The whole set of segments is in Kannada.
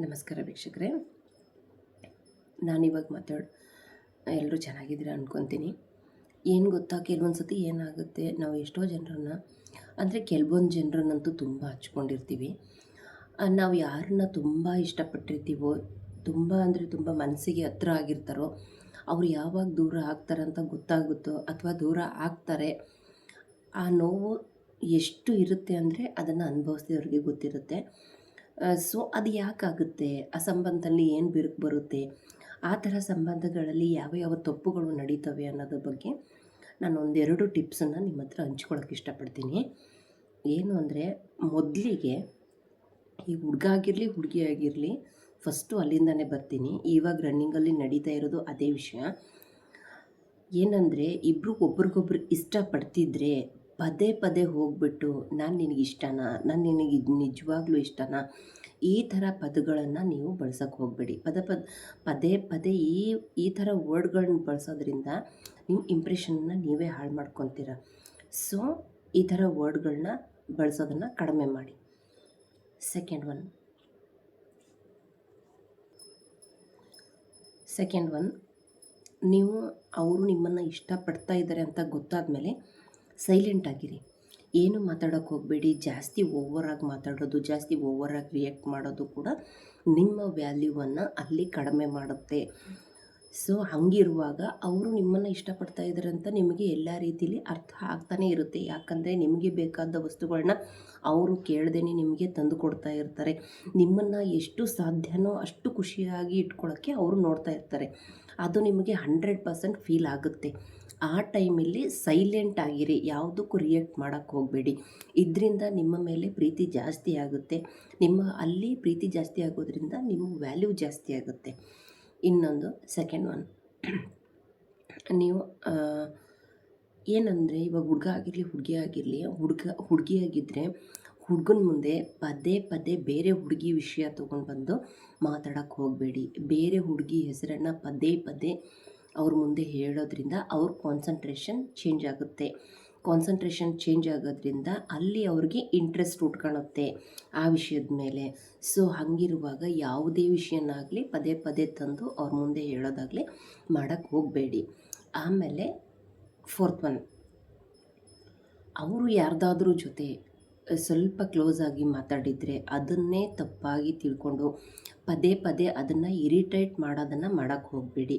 ನಮಸ್ಕಾರ ವೀಕ್ಷಕರೇ. ನಾನಿವಾಗ ಎಲ್ಲರೂ ಚೆನ್ನಾಗಿದ್ದೀರಾ ಅಂದ್ಕೊತೀನಿ. ಏನು ಗೊತ್ತಾ, ಕೆಲವೊಂದು ಸತಿ ಏನಾಗುತ್ತೆ, ನಾವು ಎಷ್ಟೋ ಜನರನ್ನು ಅಂದರೆ ಕೆಲವೊಂದು ಜನರನ್ನಂತೂ ತುಂಬ ಹಚ್ಕೊಂಡಿರ್ತೀವಿ. ನಾವು ಯಾರನ್ನ ತುಂಬ ಇಷ್ಟಪಟ್ಟಿರ್ತೀವೋ, ತುಂಬ ಅಂದರೆ ತುಂಬ ಮನಸ್ಸಿಗೆ ಹತ್ರ ಆಗಿರ್ತಾರೋ, ಅವ್ರು ಯಾವಾಗ ದೂರ ಆಗ್ತಾರಂತ ಗೊತ್ತಾಗುತ್ತೋ ಅಥವಾ ದೂರ ಆಗ್ತಾರೆ, ಆ ನೋವು ಎಷ್ಟು ಇರುತ್ತೆ ಅಂದರೆ ಅದನ್ನು ಅನುಭವಿಸಿದವ್ರಿಗೆ ಗೊತ್ತಿರುತ್ತೆ. ಸೊ ಅದು ಯಾಕಾಗುತ್ತೆ, ಆ ಸಂಬಂಧದಲ್ಲಿ ಏನು ಬಿರುಕು ಬರುತ್ತೆ, ಆ ಥರ ಸಂಬಂಧಗಳಲ್ಲಿ ಯಾವ ಯಾವ ತಪ್ಪುಗಳು ನಡೀತವೆ ಅನ್ನೋದ್ರ ಬಗ್ಗೆ ನಾನು ಒಂದೆರಡು ಟಿಪ್ಸನ್ನು ನಿಮ್ಮ ಹತ್ರ ಹಂಚ್ಕೊಳ್ಳೋಕೆ ಇಷ್ಟಪಡ್ತೀನಿ. ಏನು ಅಂದರೆ, ಮೊದಲಿಗೆ ಈ ಹುಡುಗ ಆಗಿರಲಿ ಹುಡುಗಿ ಆಗಿರಲಿ, ಫಸ್ಟು ಅಲ್ಲಿಂದನೇ ಬರ್ತೀನಿ. ಇವಾಗ ರನ್ನಿಂಗಲ್ಲಿ ನಡೀತಾ ಇರೋದು ಅದೇ ವಿಷಯ. ಏನಂದರೆ, ಇಬ್ಬರು ಒಬ್ರಿಗೊಬ್ರು ಇಷ್ಟಪಡ್ತಿದ್ರೆ ಪದೇ ಪದೇ ಹೋಗ್ಬಿಟ್ಟು ನಾನು ನಿನಗೆ ಇಷ್ಟನಾ, ನಾನು ನಿನಗೆ ನಿಜವಾಗ್ಲೂ ಇಷ್ಟನಾ, ಈ ಥರ ಪದಗಳನ್ನು ನೀವು ಬಳಸೋಕ್ಕೆ ಹೋಗಬೇಡಿ. ಪದೇ ಪದೇ ಈ ಥರ ವರ್ಡ್ಗಳನ್ನ ಬಳಸೋದ್ರಿಂದ ನಿಮ್ಮ ಇಂಪ್ರೆಷನ್ನ ನೀವೇ ಹಾಳು ಮಾಡ್ಕೊತೀರ. ಸೊ ಈ ಥರ ವರ್ಡ್ಗಳನ್ನ ಬಳಸೋದನ್ನು ಕಡಿಮೆ ಮಾಡಿ. ಸೆಕೆಂಡ್ ಒನ್, ನೀವು ಅವರು ನಿಮ್ಮನ್ನು ಇಷ್ಟಪಡ್ತಾ ಇದ್ದಾರೆ ಅಂತ ಗೊತ್ತಾದ ಮೇಲೆ ಸೈಲೆಂಟ್ ಆಗಿರಿ. ಏನು ಮಾತಾಡೋಕ್ಕೆ ಹೋಗಬೇಡಿ. ಜಾಸ್ತಿ ಓವರಾಗಿ ಮಾತಾಡೋದು, ಜಾಸ್ತಿ ಓವರಾಗಿ ರಿಯಾಕ್ಟ್ ಮಾಡೋದು ಕೂಡ ನಿಮ್ಮ ವ್ಯಾಲ್ಯೂವನ್ನು ಅಲ್ಲಿ ಕಡಿಮೆ ಮಾಡುತ್ತೆ. ಸೊ ಹಾಗಿರುವಾಗ ಅವರು ನಿಮ್ಮನ್ನು ಇಷ್ಟಪಡ್ತಾ ಇದ್ದಾರೆ ಅಂತ ನಿಮಗೆ ಎಲ್ಲ ರೀತಿಯಲ್ಲಿ ಅರ್ಥ ಆಗ್ತಾನೆ ಇರುತ್ತೆ. ಯಾಕಂದರೆ ನಿಮಗೆ ಬೇಕಾದ ವಸ್ತುಗಳನ್ನ ಅವರು ಕೇಳ್ದೇನೆ ನಿಮಗೆ ತಂದು ಕೊಡ್ತಾ ಇರ್ತಾರೆ. ನಿಮ್ಮನ್ನು ಎಷ್ಟು ಸಾಧ್ಯನೋ ಅಷ್ಟು ಖುಷಿಯಾಗಿ ಇಟ್ಕೊಳ್ಳೋಕ್ಕೆ ಅವರು ನೋಡ್ತಾ ಇರ್ತಾರೆ. ಅದು ನಿಮಗೆ 100% ಫೀಲ್ ಆಗುತ್ತೆ. ಆ ಟೈಮಲ್ಲಿ ಸೈಲೆಂಟ್ ಆಗಿರಿ, ಯಾವುದಕ್ಕೂ ರಿಯಾಕ್ಟ್ ಮಾಡೋಕ್ಕೆ ಹೋಗಬೇಡಿ. ಇದರಿಂದ ನಿಮ್ಮ ಮೇಲೆ ಪ್ರೀತಿ ಜಾಸ್ತಿ ಆಗುತ್ತೆ. ಅಲ್ಲಿ ಪ್ರೀತಿ ಜಾಸ್ತಿ ಆಗೋದ್ರಿಂದ ನಿಮ್ಮ ವ್ಯಾಲ್ಯೂ ಜಾಸ್ತಿ ಆಗುತ್ತೆ. ಇನ್ನೊಂದು ಸೆಕೆಂಡ್ ಒನ್, ನೀವು ಏನಂದರೆ, ಇವಾಗ ಹುಡುಗ ಆಗಿರಲಿ ಹುಡುಗಿ ಆಗಿರಲಿ, ಹುಡುಗಿಯಾಗಿದ್ದರೆ ಹುಡುಗನ ಮುಂದೆ ಪದೇ ಪದೇ ಬೇರೆ ಹುಡುಗಿ ವಿಷಯ ತೊಗೊಂಡು ಬಂದು ಮಾತಾಡೋಕ್ಕೆ ಹೋಗಬೇಡಿ. ಬೇರೆ ಹುಡುಗಿ ಹೆಸರನ್ನು ಪದೇ ಪದೇ ಅವ್ರ ಮುಂದೆ ಹೇಳೋದ್ರಿಂದ ಅವ್ರ ಕಾನ್ಸಂಟ್ರೇಷನ್ ಚೇಂಜ್ ಆಗುತ್ತೆ. ಕಾನ್ಸಂಟ್ರೇಷನ್ ಚೇಂಜ್ ಆಗೋದ್ರಿಂದ ಅಲ್ಲಿ ಅವ್ರಿಗೆ ಇಂಟ್ರೆಸ್ಟ್ ಉಟ್ಕೊಳ್ಳುತ್ತೆ ಆ ವಿಷಯದ ಮೇಲೆ. ಸೊ ಹಾಗಿರುವಾಗ ಯಾವುದೇ ವಿಷಯನಾಗಲಿ ಪದೇ ಪದೇ ತಂದು ಅವ್ರ ಮುಂದೆ ಹೇಳೋದಾಗಲಿ ಮಾಡೋಕ್ಕೆ ಹೋಗಬೇಡಿ. ಆಮೇಲೆ ಫೋರ್ತ್ ಒನ್, ಅವರು ಯಾರ್ದಾದ್ರೂ ಜೊತೆ ಸ್ವಲ್ಪ ಕ್ಲೋಸ್ ಆಗಿ ಮಾತಾಡಿದರೆ ಅದನ್ನೇ ತಪ್ಪಾಗಿ ತಿಳ್ಕೊಂಡು ಪದೇ ಪದೇ ಅದನ್ನು ಇರಿಟೇಟ್ ಮಾಡೋದನ್ನು ಮಾಡೋಕ್ಕೆ ಹೋಗಬೇಡಿ.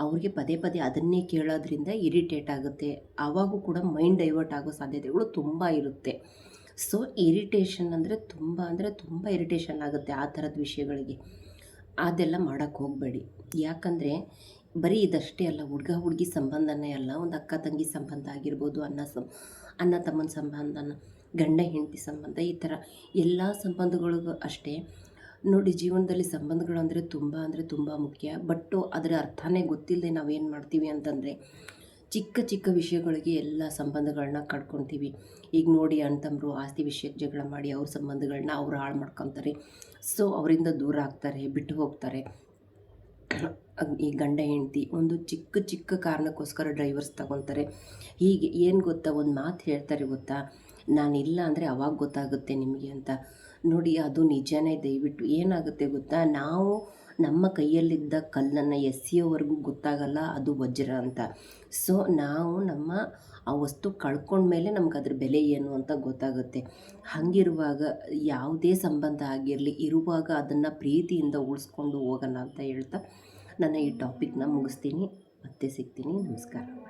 ಅವ್ರಿಗೆ ಪದೇ ಪದೇ ಅದನ್ನೇ ಕೇಳೋದ್ರಿಂದ ಇರಿಟೇಟ್ ಆಗುತ್ತೆ. ಆವಾಗೂ ಕೂಡ ಮೈಂಡ್ ಡೈವರ್ಟ್ ಆಗೋ ಸಾಧ್ಯತೆಗಳು ತುಂಬ ಇರುತ್ತೆ. ಸೊ ಇರಿಟೇಷನ್ ಅಂದರೆ ತುಂಬ ಇರಿಟೇಷನ್ ಆಗುತ್ತೆ ಆ ಥರದ ವಿಷಯಗಳಿಗೆ. ಅದೆಲ್ಲ ಮಾಡೋಕ್ಕೆ ಹೋಗಬೇಡಿ. ಯಾಕಂದರೆ ಬರೀ ಇದಷ್ಟೇ ಅಲ್ಲ, ಹುಡುಗ ಹುಡುಗಿ ಸಂಬಂಧನೇ ಅಲ್ಲ, ಒಂದು ಅಕ್ಕ ತಂಗಿ ಸಂಬಂಧ ಆಗಿರ್ಬೋದು, ಅಣ್ಣ ತಮ್ಮನ ಸಂಬಂಧನ, ಗಂಡ ಹೆಂಡತಿ ಸಂಬಂಧ, ಈ ಥರ ಎಲ್ಲ ಸಂಬಂಧಗಳಿಗೂ ಅಷ್ಟೇ ನೋಡಿ. ಜೀವನದಲ್ಲಿ ಸಂಬಂಧಗಳು ಅಂದರೆ ತುಂಬ ಮುಖ್ಯ. ಬಟ್ ಅದರ ಅರ್ಥನೇ ಗೊತ್ತಿಲ್ಲದೆ ನಾವೇನು ಮಾಡ್ತೀವಿ ಅಂತಂದರೆ, ಚಿಕ್ಕ ಚಿಕ್ಕ ವಿಷಯಗಳಿಗೆ ಎಲ್ಲ ಸಂಬಂಧಗಳನ್ನ ಕಳ್ಕೊತೀವಿ. ಈಗ ನೋಡಿ, ಅಣ್ಣ ಆಸ್ತಿ ವಿಷಯಕ್ಕೆ ಜಗಳ ಮಾಡಿ ಅವ್ರ ಸಂಬಂಧಗಳನ್ನ ಅವ್ರು ಹಾಳು ಮಾಡ್ಕೊತಾರೆ. ಸೊ ಅವರಿಂದ ದೂರ ಆಗ್ತಾರೆ, ಬಿಟ್ಟು ಹೋಗ್ತಾರೆ. ಈ ಗಂಡ ಹೆಂಡತಿ ಒಂದು ಚಿಕ್ಕ ಕಾರಣಕ್ಕೋಸ್ಕರ ಡ್ರೈವರ್ಸ್ ತಗೊತಾರೆ. ಹೀಗೆ ಏನು ಗೊತ್ತಾ, ಒಂದು ಮಾತು ಹೇಳ್ತಾರೆ ಗೊತ್ತಾ, ನಾನಿಲ್ಲ ಅಂದರೆ ಅವಾಗ ಗೊತ್ತಾಗುತ್ತೆ ನಿಮಗೆ ಅಂತ. ನೋಡಿ, ಅದು ನಿಜನೇ. ದಯವಿಟ್ಟು ಏನಾಗುತ್ತೆ ಗೊತ್ತಾ, ನಾವು ನಮ್ಮ ಕೈಯಲ್ಲಿದ್ದ ಕಲ್ಲನ್ನು ಎಸೆಯೋವರೆಗೂ ಗೊತ್ತಾಗಲ್ಲ ಅದು ವಜ್ರ ಅಂತ. ಸೊ ನಾವು ಆ ವಸ್ತು ಕಳ್ಕೊಂಡ್ಮೇಲೆ ನಮ್ಗೆ ಅದ್ರ ಬೆಲೆ ಏನು ಅಂತ ಗೊತ್ತಾಗುತ್ತೆ. ಹಾಗಿರುವಾಗ ಯಾವುದೇ ಸಂಬಂಧ ಆಗಿರಲಿ, ಇರುವಾಗ ಅದನ್ನು ಪ್ರೀತಿಯಿಂದ ಉಳಿಸ್ಕೊಂಡು ಹೋಗೋಣ ಅಂತ ಹೇಳ್ತಾ ನನ್ನ ಈ ಟಾಪಿಕ್ನ ಮುಗಿಸ್ತೀನಿ. ಮತ್ತೆ ಸಿಗ್ತೀನಿ. ನಮಸ್ಕಾರ.